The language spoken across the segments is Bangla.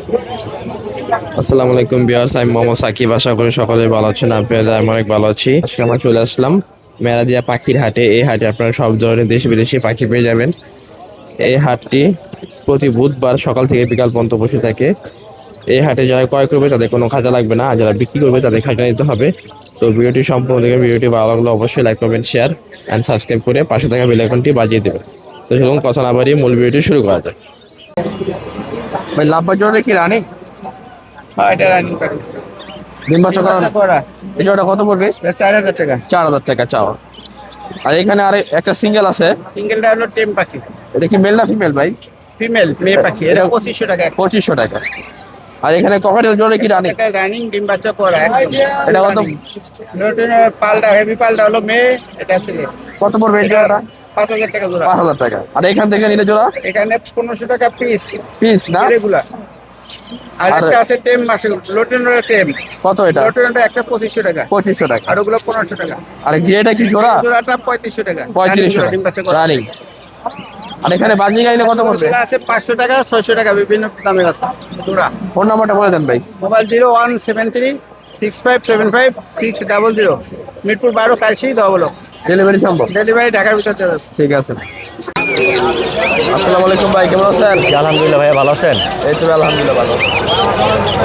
আসসালামু আলাইকুম ভিউয়ার্স, আমি মোহাম্মদ সাকিব। আশা করি সকলে ভালো আছেন। আমি অনেক ভালো আছি। আজকে আমরা চলে আসলাম মেরাদিয়া পাখির হাটে। এই হাটে আপনারা সব ধরনের দেশি বিদেশি পাখি পেয়ে যাবেন। এই হাটটি প্রতি বুধবার সকাল থেকে বিকাল পর্যন্ত বসে থাকে। এই হাটে যারা ক্রয় করবে তাদের কোনো খাজা লাগবে না, আর যারা বিক্রি করবে তাদের খাজা নিতে হবে। তো ভিডিওটি সম্পূর্ণ দেখে, ভিডিওটি ভালো লাগলে অবশ্যই লাইক করবেন, শেয়ার অ্যান্ড সাবস্ক্রাইব করে পাশে থাকা বেল আইকনটি বাজিয়ে দেবেন। তো চলুন কথা না বাড়িয়ে মূল ভিডিওটি শুরু করা যায়। ভাই লাভবা জোরে কি রানি? এটা রানিং পাখি। ডিম বাচ্চা করা এই জোড়াটা কত পড়বে? 4000 টাকা। 4000 টাকা চাওয়া। আর এখানে আর একটা সিঙ্গেল আছে, সিঙ্গেলটা হলো টেম পাখি। এটা কি মেল না ফিমেল ভাই? ফিমেল মেয়ে পাখি, এটা 2500 টাকা। 2500 টাকা। আর এখানে ককাটেল জোড়া কি রানি? এটা রানিং ডিম বাচ্চা করা। এটা কত? নতুন পালটা হেভি পালটা হলো মেয়ে, এটা ছেলে। কত পড়বে এই জোড়াটা? 5000 টাকা জোড়া। 5000 টাকা। আর এখান থেকে নিলে জোড়া এখানে 1500 টাকা পিস পিস না? রেগুলার। আর একটা আছে টেম মাসে লোটেনের টেম। কত এটা? লোটেনটা একটা 2500 টাকা। 2500 টাকা। আর ওগুলো 1500 টাকা। আর এটা কি জোড়া? জোড়াটা 3500 টাকা। 3500 ডিম বাচ্চা করা। রানিং। আর এখানে বাজি গাইলে কত পড়বে? জোড়া আছে 500 টাকা 600 টাকা, বিভিন্ন দামের আছে জোড়া। ফোন নাম্বারটা বলে দেন ভাই। মোবাইল 01736575 600। মিরপুর 12 কালসি দবলক। ডেলিভারি সম্ভব? ডেলিভারি ঢাকার ভিতর চলে। ঠিক আছে। আসসালামু আলাইকুম ভাই, কেমন আছেন? আলহামদুলিল্লাহ ভাইয়া, ভালো আছেন? এই তো আলহামদুলিল্লাহ ভালো।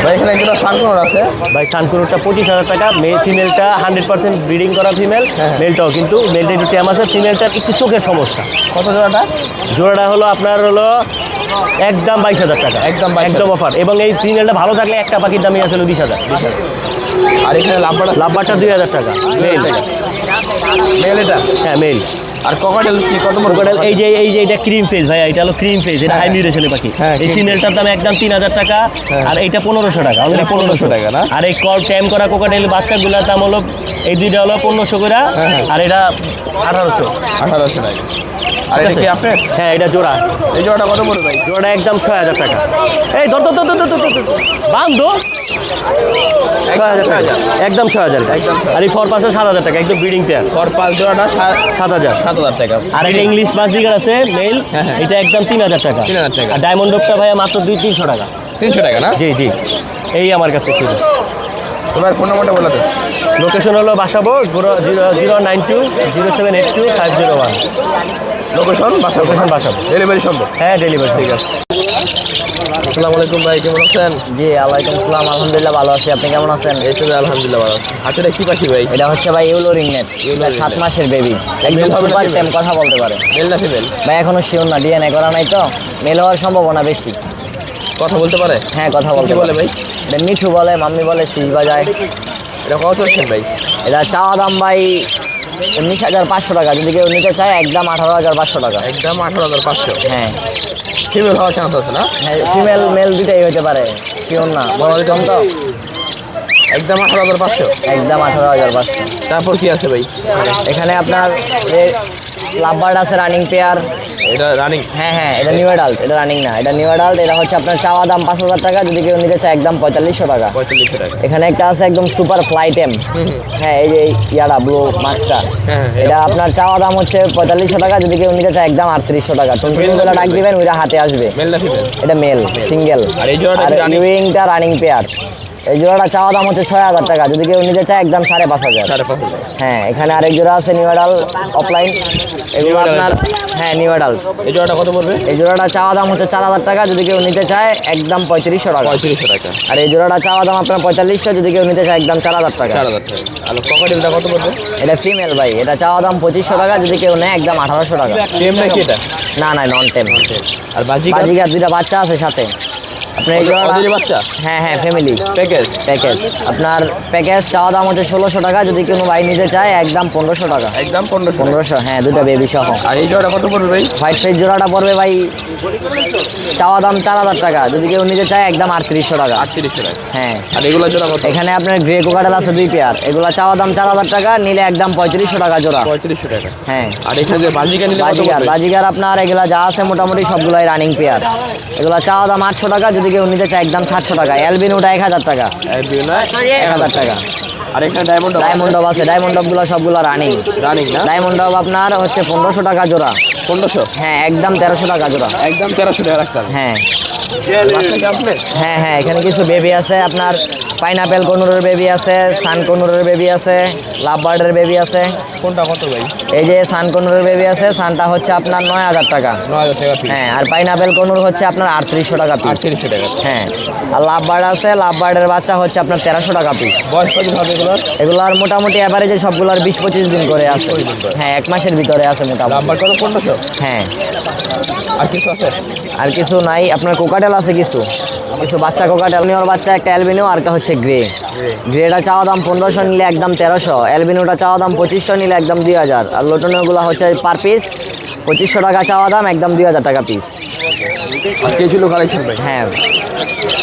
ভাই এখানে একটা সানকোনর আছে ভাই, সানকুনুরটা 25,000 টাকা। ফিমেলটা 100% ব্রিডিং করা ফিমেল। মেলটাও কিন্তু মেলটা একটু ট্যাম আছে, ফিমেলটার একটু চোখের সমস্যা। কত জোড়াটা? জোড়াটা হলো আপনার একদম 22,000 টাকা। একদম 22,000 একদম অফার। এবং এই ফিমেলটা ভালো থাকলে একটা পাখির দামই আছে 20,000। আর এখানে লাভবারটা 2,000 টাকা মেল। মেল এটা? হ্যাঁ মেল। আর ককাটেল কি কত পড়বে? এই যে এটা ক্রিম ফেস ভাইয়া, এটা হলো ক্রিম ফেস, এটা হাই মিউটেশনের পাখি। হ্যাঁ, এই ফিমেলটার দাম একদম 3,000 টাকা। আর এইটা 1500 টাকা। এটা 1500 টাকা না? আর এই কল ট্যাম করা কোকাটেল বাচ্চাগুলোর দাম হলো, এই দুইটা হলো 1500 করে। আর এটা 1800 টাকা। আর এটা কি আপনার? হ্যাঁ এটা জোড়া। এই জোড়াটা কত পড়বে ভাই? জোড়াটা একদম 6000 টাকা। এই ধর বান্ধো 6000 টাকা, একদম 6000 টাকা। আর এই ফর পাশে 7000 টাকা, একদম ব্রিডিং পেয়ার। ফর পাঁচ জোড়াটা 7000 টাকা। আর এটা ইংলিশ বাজিগার আছে মেল, এটা একদম 3000 টাকা। 3000 টাকা। আর ডায়মন্ড ডগটা ভাইয়া মাত্র 200-300 টাকা। 300 টাকা না? জি জি, এই আমার কাছে ছিল। তোমার ফোন নাম্বারটা বলে দেন। লোকেশন হলো বাসাবো 0920782 501। লোকেশন বাসাবো। ডেলিভারি সম্ভব? হ্যাঁ ডেলিভারি। ঠিক আছে। আসসালামু আলাইকুম ভাই, কেমন আছেন? জি ওয়ালাইকুম আসসালাম, আলহামদুলিল্লাহ ভালো আছি। আপনি কেমন আছেন? এই তো আলহামদুলিল্লাহ ভালো আছি। হাতেটা কি পাখি ভাই? এটা হচ্ছে ভাই ইউলো রিংনেট। এটা 7 মাসের বেবি, একদম Male হবে না সুপার female? টেম, কথা বলতে পারে। মেল না ফিমেল? ভাই এখনো শিওর না, ডিএনএ করা নাই তো, মেল হওয়ার সম্ভাবনা বেশি। কথা বলতে পারে? হ্যাঁ কথা বলতে কি বলে পারে ভাই? এটা মিঠু বলে, মাম্মি বলে, শীষ বাজায়। এটা কত হচ্ছেন ভাই? এটা চাওয়া দাম ভাই 19,500 টাকা। যদি কেউ নিতে চায় একদম 18,500 টাকা। একদম 18,500। হ্যাঁ ফিমেল হওয়ার চান্স আছে না? হ্যাঁ, ফিমেল মেল দুটাই হতে পারে, শিওর না, বড় কম তো। একদম 18,500। একদম 18,500। তারপর কি আছে ভাই? এখানে আপনার লাভবার্ড আছে রানিং পেয়ার। এটা রানিং? হ্যাঁ এটা নিউ অ্যাডাল্ট, এটা রানিং না, এটা নিউ অ্যাডাল্ট। এটা হচ্ছে আপনার চাওয়া দাম 5,000 টাকা, যদি কেউ নিতে চায় একদম 4500 টাকা। 4500 টাকা। এখানে একটা আছে একদম সুপার ফ্লাই টেম। হ্যাঁ এই যে ইয়ারা ব্লু মাছটা, হ্যাঁ, এটা আপনার চাওয়া দাম হচ্ছে 4500 টাকা, যদি কেউ নিতে চায় একদম 3800 টাকা। টুনটুনিগুলো ডাক দিবেন, ওইটা হাতে আসবে। মেল না ফিমেল? এটা মেল সিঙ্গেল। আর এই জোড়াটা আর কি running? ইউইংটা running pair. এই জোড়াটা চাওয়া দাম হচ্ছে 6000 টাকা, যদি কেউ নিতে চায় একদম 5,500। 5,500। হ্যাঁ এখানে আরেক জোড়া আছে নিউ অ্যাডাল্ট অফলাইন, এগুলো New আপনার adult? হ্যাঁ নিউ অ্যাডাল্ট। এই জোড়াটা কত পড়বে? এই জোড়াটা চাওয়া দাম হচ্ছে 4000 টাকা, যদি কেউ নিতে চায় একদম 3500 টাকা। 3500 টাকা। আর এই জোড়াটা চাওয়া দাম আপনার 4500, যদি কেউ নিতে চায় একদম 4000 টাকা। 4000 টাকা। আর ককাটেলটা কত পড়বে? এটা ফিমেল ভাই, এটা চাওয়া দাম 2500 টাকা, যদি কেউ নেয় একদম 1800 টাকা। টেম নাকি এটা? না নন টেম। আর বাজিকার? বাজিকার দুইটা বাচ্চা আছে সাথে। আপনার এই জোড়াটা ওদেরই বাচ্চা? হ্যাঁ ফ্যামিলি প্যাকেজ? আপনার প্যাকেজ চাওয়া দাম হচ্ছে 1600 টাকা, যদি কোনো ভাই নিতে চায় একদম 1500 টাকা। একদম 1500। 1500 হ্যাঁ, দুটো বেবি সহ। আর এই জোড়াটা কত পড়বে ভাই? হোয়াইট ফেস জোড়াটা পড়বে ভাই চাওয়া দাম 4000 টাকা, যদি কেউ নিতে চায় একদম 3800 টাকা। 3800 টাকা। হ্যাঁ আর এগুলো জোড়া কত? এখানে আপনার গ্রে কোকাটেল আছে 2 পেয়ার, এগুলা চাওয়া দাম 4000 টাকা, নিলে একদম 3500 টাকা জোড়া। 3500 টাকা। হ্যাঁ আর এখানে যে বাজিকার নিলে কত বাজিগার পড়বে? বাজিগার আপনার এগুলা যা আছে মোটামুটি সবগুলাই রানিং পেয়ার। এগুলা চাওয়া দাম 800 টাকা, যদি কেউ নিতে চায় একদম 700 টাকা। অ্যালবিনোটা 1000 টাকা। 1000 টাকা। আর এখানে ডায়মন্ড? ডায়মন্ড আছে, ডায়মন্ড গুলো সবগুলো রানিং। রানিং না? ডায়মন্ড আপনার হচ্ছে 1500 টাকা জোড়া। 1500? হ্যাঁ একদম 1300 টাকা জোড়া। একদম 1300 টাকা রাখতে হবে। হ্যাঁ হ্যাঁ হ্যাঁ, এখানে কিছু বেবি আছে, আপনার পাইনাপেল কনুরের বেবি আছে, সান কনুরের বেবি আছে, লাভ বার্ডের বেবি আছে। কোনটা কত ভাই? এই যে সান কনুরের বেবি আছে, সানটা হচ্ছে আপনার 9,000 টাকা। 9,000 টাকা পিস। হ্যাঁ, আর পাইনাপেল কনুর হচ্ছে আপনার 3800 টাকা পিস। 3800 টাকা। হ্যাঁ, আর লাভ বার্ড আছে, লাভ বার্ডের বাচ্চা হচ্ছে আপনার 1300 টাকা পিস। বয়স কত হবে এগুলোর? এগুলার মোটামুটি অ্যাভারেজে সবগুলার 20-25 দিন করে আছে। হ্যাঁ, 1 মাসের ভিতরে আছে মোটামুটি। নাম্বার কত? 1500। হ্যাঁ, আর কিছু আছে? আর কিছু নাই, আপনার কোকাটেল আছে কিছু কিছু বাচ্চা কোকাটেল। নিওর বাচ্চা একটা অ্যালবিনো আর একটা হচ্ছে গ্রে। গ্রেটা চাওয়া দাম 1500, নিলে একদম 1300। অ্যালবিনোটা চাওয়া দাম 2500, নিলে একদম 2000। আর লোটনেগুলো হচ্ছে পার পিস 2500 টাকা চাওয়া দাম, একদম 2000 টাকা পিস। আর কে ছিল কালেকশন ভাই? হ্যাঁ,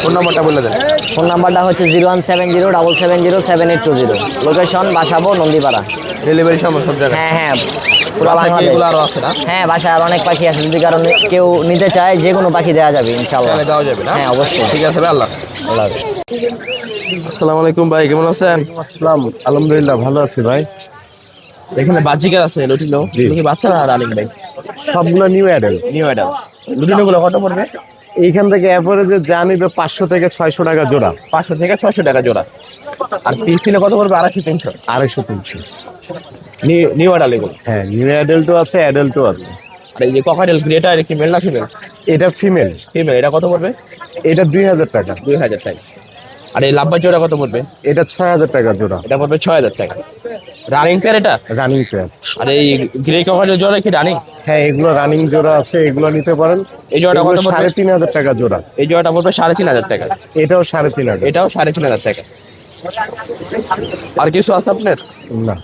ফোন নাম্বারটা বলে দেন। ফোন নাম্বারটা হচ্ছে 01707707820। লোকেশন বাসাবো নন্দীপাড়া। ডেলিভারি সম্ভব সব জায়গায়? হ্যাঁ হ্যাঁ, পুরো বাসায় কি বাংলাদেশ। এগুলো আরো আছে না? হ্যাঁ, বাসায় আর অনেক পাখি আছে, যদি কারণ কেউ নিতে চায় যে কোনো পাখি দেওয়া যাবে ইনশাল্লাহ। চাইলে দেওয়া যাবে না? হ্যাঁ, অবশ্যই। ঠিক আছে ভাই, আল্লাহ আল্লাহ। আসসালামু আলাইকুম ভাই, কেমন আছেন? আসসালাম, আলহামদুলিল্লাহ ভালো আছি ভাই। এখানে বাজিকার আছে লুটিনো, কি বাচ্চা না রানিং ভাই? সবগুলো new adult. New adult. Lutino গুলো কত পড়বে? এইখান থেকে অ্যাভারেজে যা নিবে 500 থেকে 600 টাকা জোড়া। 500 থেকে 600 টাকা জোড়া। আর পিস নিলে কত পড়বে? 250-300। 250-300। নিউ অ্যাডাল এগুলো। হ্যাঁ, নিউ অ্যাডাল্টও আছে, অ্যাডাল্টও আছে। আর এই যে ককাটেল গ্রেটা, এটা কি মেল না ফিমেল? এটা ফিমেল। ফিমেল। এটা কত পড়বে? এটা 2000 টাকা। 2000 টাকা। আর এই লাভবার জোড়া কত পড়বে? এটা 6000 টাকা জোড়া। এটা পড়বে 6000 টাকা। রানিং পেয়ার এটা? Running pair. আর এই গ্রে ককাটেল জোড়া কি রানিং? হ্যাঁ, এগুলো রানিং জোড়া আছে, এগুলো নিতে পারেন। এই জোড়াটা কত পড়বে? 3500 টাকা জোড়া। এই জোড়াটা পড়বে 3500 টাকা। এটাও 3500। এটাও 3500 টাকা। আর কিছু আছে আপনার? না।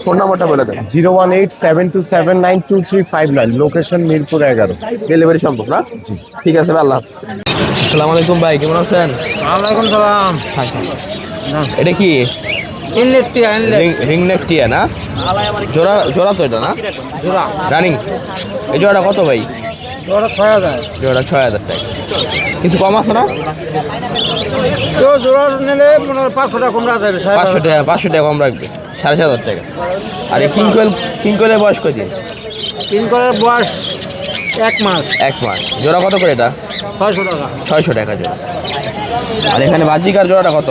ফোন নাম্বারটা বলে দেন। 01872792359। লোকেশন মিরপুর 11। ডেলিভারি সম্ভব না? জি। ঠিক আছে ভাই, আল্লাহ হাফেজ। আসসালামু আলাইকুম ভাই, কেমন আছেন? ওয়ালাইকুম সালাম। এটা কি ইনলেট টিয়া, ইনলেট রিং নেক টিয়া না? জোড়া জোড়া তো এটা না? জোড়া। রানিং। এই জোড়াটা কত ভাই? জোড়া 6000। জোড়া 6000 টাকা। কিছু কম আছে না? তো জোড়া নিলে 500 টাকা কম রাখা যাবে। 500 টাকা কম রাখবে। 7500 টাকা। আর এই কিংকলের বয়স কদিন? তিন করার বয়স 1 মাস। 1 মাস। জোড়া কত করে এটা? 600 টাকা। 600 টাকা জোড়া। আর এখানে বাজিকার জোড়াটা কত?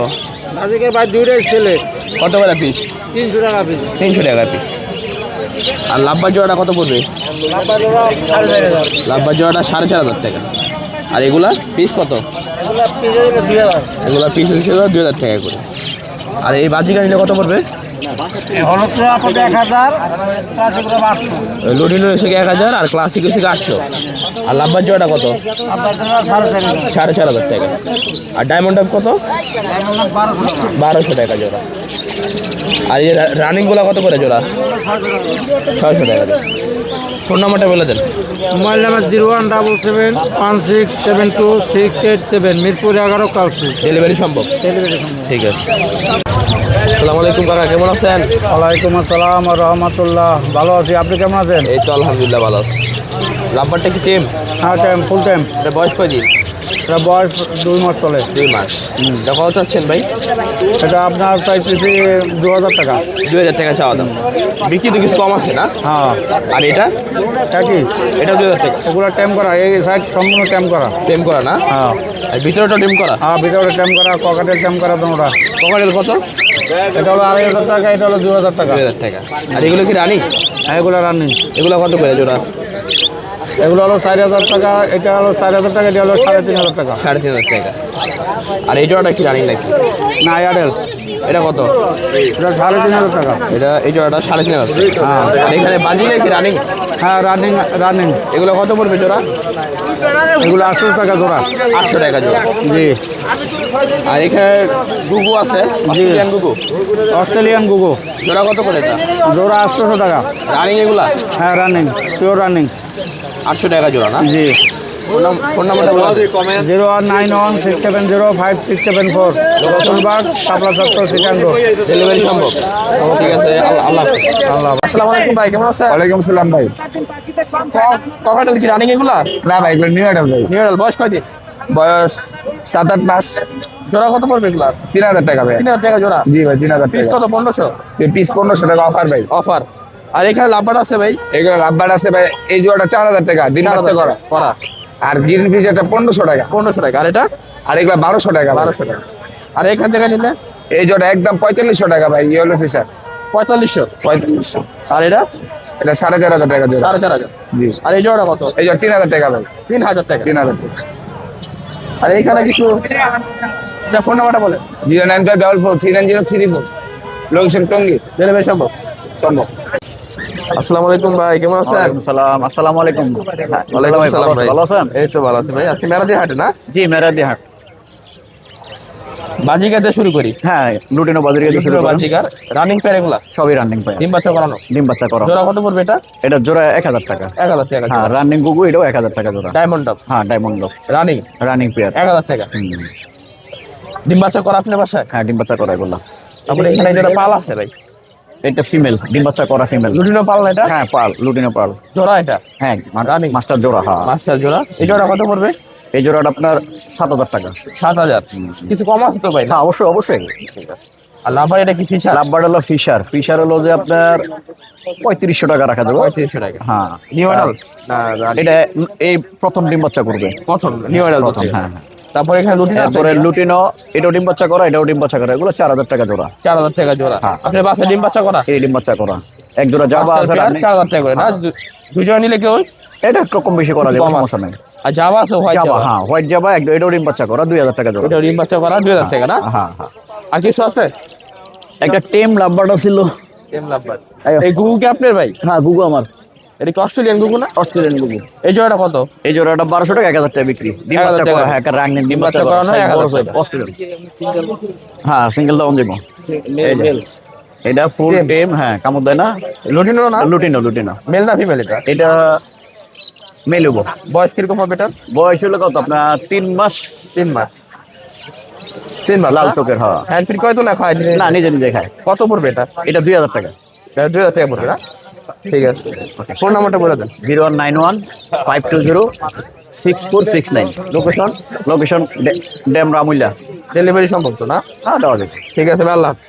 আজকে ভাই দুইটাই ছেলে, কত করে পিস? 300 টাকা পিস। 300 টাকা পিস। আর লাভবার জোড়াটা কত পড়বে? লাভা জোড়া 4500। লাভবার জোড়াটা 4500 টাকা। আর এগুলা পিস কত? এগুলা পিস হলো 2000। এগুলা পিস ছিল 2000 টাকা করে। আর এই বাজিকার নিলে কত পড়বে? হলুদ তো আপনাদের 1000, ক্লাসিক গুলো 800। লুটিনো এসে 1000 আর ক্লাসিক এসে 800। আর লাভবার জোড়াটা কত? আপনার জন্য 4500। 4500 টাকা। আর ডায়মন্ড আপ কত? ডায়মন্ড 1200 টাকা। 1200 টাকা জোড়া। আর এই রানিং গুলা কত করে জোড়া? 600 টাকা জোড়া। ফোন নাম্বারটা বলে দেন। Mobile number 01771672687, Mirpur 11 Kalshi. Delivery সম্ভব? ঠিক আছে। আসসালামু আলাইকুম কাকা, কেমন আছেন? ওয়ালাইকুম আসসালাম ওয়া রাহমাতুল্লাহ। ভালো আছি, আপনি কেমন আছেন? এই তো আলহামদুলিল্লাহ ভালো আছি। লাভবারটা কি টিম? হ্যাঁ, টাইম ফুল টাইম। এটা বয়স কয়দিন? এটা বয়স 2 মাস চলে। 2 মাস। এটা কত চাচ্ছেন ভাই? এটা আপনার চাইতেছি 2000 টাকা। 2000 টাকা চাওয়া দাম। বিক্রি তো কিছু কম আছে না? হ্যাঁ। আর এটা? একই। এটা 2000 টাকা। এগুলো টাইম করা, এই সাইড সম্পূর্ণ টাইম করা। টেম করা না? হ্যাঁ আর ভিতরেটা টেম করা? হ্যাঁ, ভিতরে টাইম করা, ককাটের টাইম করা তোমরা। ককাটেল কত? এটা হলো 2500 টাকা, এটা হলো 2000 টাকা। 2000 টাকা। আর এগুলো কি রানিং? হ্যাঁ, এগুলো রানিং। এগুলো কত করে জোড়া? এগুলো হলো 4000 টাকা, এটা হলো 4000 টাকা, এটা হলো 3500 টাকা। 3500 টাকা। আর এই জোড়াটা কি রানিং নাকি? না, এয়ারটেল। এটা কত? এটা 3500 টাকা। এটা এই জোড়াটা 3500 টাকা। আর এখানে বাজিলে কি রানিং? হ্যাঁ, রানিং রানিং। এগুলো কত পড়বে জোড়া? এগুলো 800 টাকা জোড়া। 800 টাকা জোড়া। জি। আর এখানে গুগু আছে, অস্ট্রেলিয়ান গুগু। অস্ট্রেলিয়ান গুগো জোড়া কত করে এটা? জোড়া 800 টাকা। রানিং এগুলা? হ্যাঁ, রানিং, পিওর রানিং। 800 টাকা জোড়া না? জি। ফোন নাম্বারটা বলো। 09117705674। রসুলবাগ, শাপলা চত্বর, সেকেন্ড রোড। ডেলিভারি সম্ভব? ঠিক আছে, আল্লাহ হাফেজ। আল্লাহ। আসসালামু আলাইকুম ভাই, কেমন আছেন? ওয়ালাইকুম সালাম ভাই। ককাটেল কি রানিং এগুলা? না ভাই, এগুলো নিউ অ্যাডাল্ট ভাই। নিউ বয়স কয়দিন? বয়স 7-8 মাস। জোড়া কত পড়বে এগুলা? 3000 টাকা ভাই। 3000 টাকা জোড়া। জি ভাই, 3000 পিস টাকা। কত? 1500? পিস 1500 টাকা অফার ভাই। অফার। আর এখানে লাভবার আছে ভাই? এগুলো রাব্বার আছে ভাই। এই জোড়াটা 4000 টাকা, দিন বাচ্চা করা। করা। আর গ্রিন ফিশ এটা 1500 টাকা। 1500 টাকা। আর এটা আর এগুলা 1200 টাকা। 1200 টাকা। আর এখান থেকে নিলে এই জোড়া একদম 4500 টাকা ভাই, ইয়েলো ফিশার 4500। 4500। আর এটা এটা 4500 টাকা জোড়া। 4500। জি। আর এই জোড়া কত? এই জোড়া 3000 টাকা ভাই। 3000 টাকা। 3000 টাকা। আর এইখানে কিছু এটা ফোন নাম্বারটা বলেন। 09544390334, লোকেশন টঙ্গী। ডেলিভারি সম্ভব? সম্ভব। আসসালামু আলাইকুম ভাই, কেমন আছেন? সালাম, আসসালামু আলাইকুম। ওয়ালাইকুম আসসালাম ভাই। ভালো আছেন? এই তো ভালো আছি ভাই। আজকে মেলাদি হাটে না? জি, মেরাদি হাট। বাজিকাতে শুরু করি। হ্যাঁ, লুটিনো বাজারে গিয়ে শুরু করেন। বাজিকার রানিং পেয়ার এগুলা সবই রানিং পায়। ডিম বাচ্চা করানো। ডিম বাচ্চা করা। জোড়া কত পড়বে এটা? এটা জোড়া 1000 টাকা। 1000 টাকা। হ্যাঁ, রানিং গুগু এটাও 1000 টাকা জোড়া। ডায়মন্ড টপ হ্যাঁ, diamond loaf running running pair. 1000 টাকা। ডিম বাচ্চা করা আপনার বাসায়? হ্যাঁ, ডিম বাচ্চা করা এগুলা। তারপরে এখানে যেটা পাল আছে ভাই, এটা ফিমেল, ডিম বাচ্চা করা ফিমেল। লুটিনো পাল না এটা? হ্যাঁ, পাল, লুটিনো পাল। জোড়া এটা? হ্যাঁ, রানিং মাস্টার জোড়া। হ্যাঁ, মাস্টার জোড়া। এই জোড়া কত পড়বে? এই জোড়াটা আপনার 7000 টাকা। 7000। কিছু কম আছে তো ভাই না? হ্যাঁ, অবশ্যই অবশ্যই। আর লাভার এটা কি ফিশার? লাভবার হলো ফিশার। ফিশার হলো যে আপনার 3500 টাকা রাখা যাবে। 3500 টাকা। হ্যাঁ, নিউ অ্যাডাল্ট না? এটা এই প্রথম ডিম বাচ্চা করবে। প্রথম নিউ অ্যাডাল্ট প্রথম, হ্যাঁ হ্যাঁ। তারপরে এখানে লুটিনো আছে? তারপরে লুটিনো, এটাও ডিম বাচ্চা করা, এটাও ডিম বাচ্চা করা। এগুলো 4000 টাকা জোড়া। 4000 টাকা জোড়া। হ্যাঁ। আপনার বাসায় ডিম বাচ্চা করা? এই ডিম বাচ্চা করা এক জোড়া জাবা আছে। 4000 টাকা করে না? দুজন নিলে কেউ এটা একটু কম বেশি করা যাবে, কম আছে। সমস্যা নেই। আর জাবা আছে হোয়াইট জাবা, জাবা? হ্যাঁ, হোয়াইট জাবা এটাও ডিম বাচ্চা করা 2000 টাকা জোড়া। এটা ডিম বাচ্চা করা 2000 টাকা না? হ্যাঁ হ্যাঁ। আর কিছু আছে? একটা টেম লাভবারটা ছিল। টেম লাভবার। আয়ো। এই গুগু কি আপনার ভাই? হ্যাঁ, গুগু আমার। এটা কি অস্ট্রেলিয়ান গুগু না? অস্ট্রেলিয়ান গুগু। এই জোড়াটা কত? এই জোড়াটা 1200 টাকা, 1000 টাকা বিক্রি। ডিম 1000 বাচ্চা টাকা। করা, হ্যাঁ, একটা রানিং ডিম বাচ্চা করা। করানো 1000 টাকা। অস্ট্রেলিয়ান। হ্যাঁ, সিঙ্গেল দাম দেব। এটা ফুল টেম। হ্যাঁ, কামড় দেয় না। লুটিনো না? Lutino, lutino. মেল না ফিমেল এটা? এটা মেলুব। বয়স কিরকম হবে এটা? বয়স হলো কত আপনার 3 মাস। 3 মাস। 3 মাস লাল চোখের। হ্যাঁ, হ্যান্ড ফিট কয় তো না খায়? না, নিজে নিজে খায়। কত পড়বে এটা? এটা 2000 টাকা। এটা 2000 টাকা পড়বে না? ঠিক আছে। ফোন নাম্বারটা বলে দেন। 0191 520 6469। লোকেশন? লোকেশন ড্যাম রামুল্লা। ডেলিভারি সম্ভব তো না? হ্যাঁ, দেওয়া যাবে। ঠিক আছে ভাই, আল্লাহ হাফেজ।